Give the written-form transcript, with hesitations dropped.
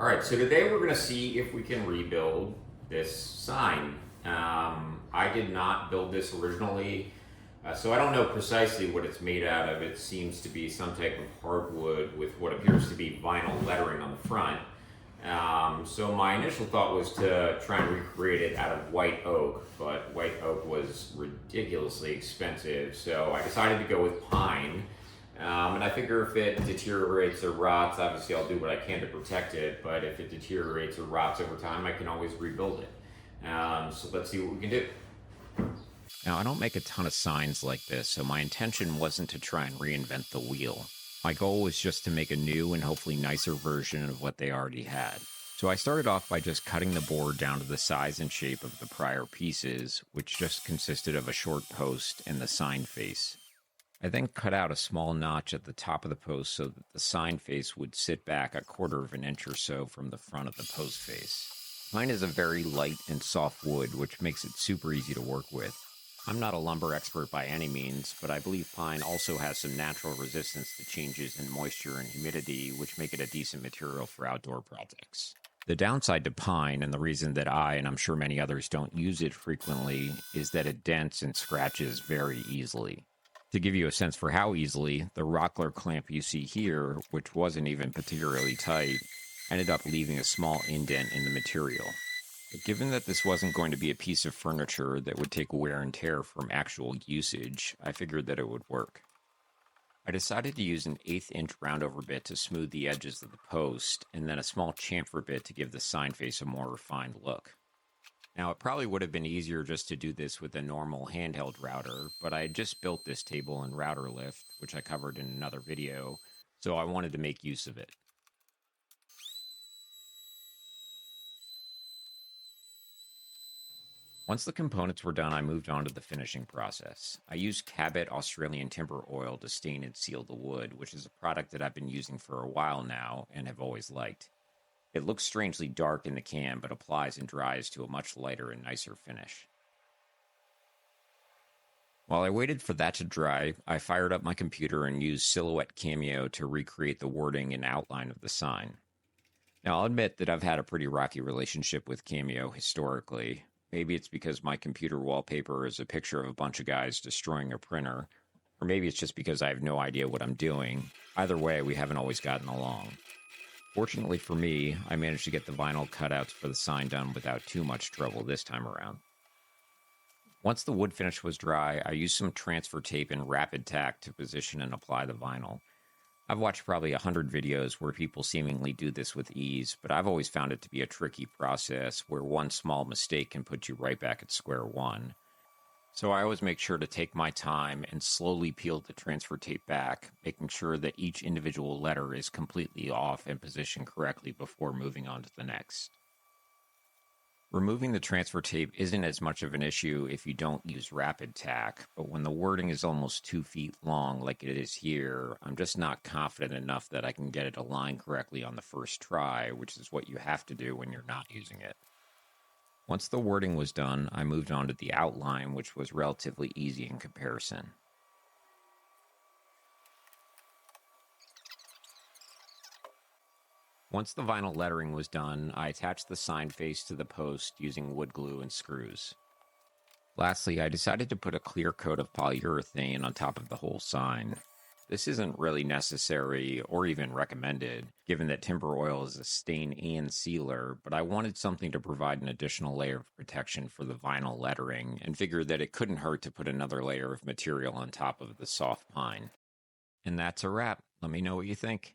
All right, so today we're going to see if we can rebuild this sign. I did not build this originally, so I don't know precisely what it's made out of. It seems to be some type of hardwood with what appears to be vinyl lettering on the front. So my initial thought was to try and recreate it out of white oak, but white oak was ridiculously expensive, so I decided to go with pine. And I figure if it deteriorates or rots, obviously I'll do what I can to protect it. But if it deteriorates or rots over time, I can always rebuild it. So let's see what we can do. Now, I don't make a ton of signs like this, so my intention wasn't to try and reinvent the wheel. My goal was just to make a new and hopefully nicer version of what they already had. So I started off by just cutting the board down to the size and shape of the prior pieces, which just consisted of a short post and the sign face. I then cut out a small notch at the top of the post so that the sign face would sit back a quarter of an inch or so from the front of the post face. Pine is a very light and soft wood, which makes it super easy to work with. I'm not a lumber expert by any means, but I believe pine also has some natural resistance to changes in moisture and humidity, which make it a decent material for outdoor projects. The downside to pine, and the reason that I, and I'm sure many others, don't use it frequently, is that it dents and scratches very easily. To give you a sense for how easily, the Rockler clamp you see here, which wasn't even particularly tight, ended up leaving a small indent in the material. But given that this wasn't going to be a piece of furniture that would take wear and tear from actual usage, I figured that it would work. I decided to use an 1/8 inch roundover bit to smooth the edges of the post, and then a small chamfer bit to give the sign face a more refined look. Now, it probably would have been easier just to do this with a normal handheld router, but I had just built this table in RouterLift, which I covered in another video, so I wanted to make use of it. Once the components were done, I moved on to the finishing process. I used Cabot Australian Timber Oil to stain and seal the wood, which is a product that I've been using for a while now and have always liked. It looks strangely dark in the can, but applies and dries to a much lighter and nicer finish. While I waited for that to dry, I fired up my computer and used Silhouette Cameo to recreate the wording and outline of the sign. Now, I'll admit that I've had a pretty rocky relationship with Cameo historically. Maybe it's because my computer wallpaper is a picture of a bunch of guys destroying a printer, or maybe it's just because I have no idea what I'm doing. Either way, we haven't always gotten along. Fortunately for me, I managed to get the vinyl cutouts for the sign done without too much trouble this time around. Once the wood finish was dry, I used some transfer tape and rapid tack to position and apply the vinyl. I've watched probably 100 videos where people seemingly do this with ease, but I've always found it to be a tricky process where one small mistake can put you right back at square one. So I always make sure to take my time and slowly peel the transfer tape back, making sure that each individual letter is completely off and positioned correctly before moving on to the next. Removing the transfer tape isn't as much of an issue if you don't use rapid tack, but when the wording is almost 2 feet long like it is here, I'm just not confident enough that I can get it aligned correctly on the first try, which is what you have to do when you're not using it. Once the wording was done, I moved on to the outline, which was relatively easy in comparison. Once the vinyl lettering was done, I attached the sign face to the post using wood glue and screws. Lastly, I decided to put a clear coat of polyurethane on top of the whole sign. This isn't really necessary or even recommended, given that timber oil is a stain and sealer, but I wanted something to provide an additional layer of protection for the vinyl lettering and figured that it couldn't hurt to put another layer of material on top of the soft pine. And that's a wrap. Let me know what you think.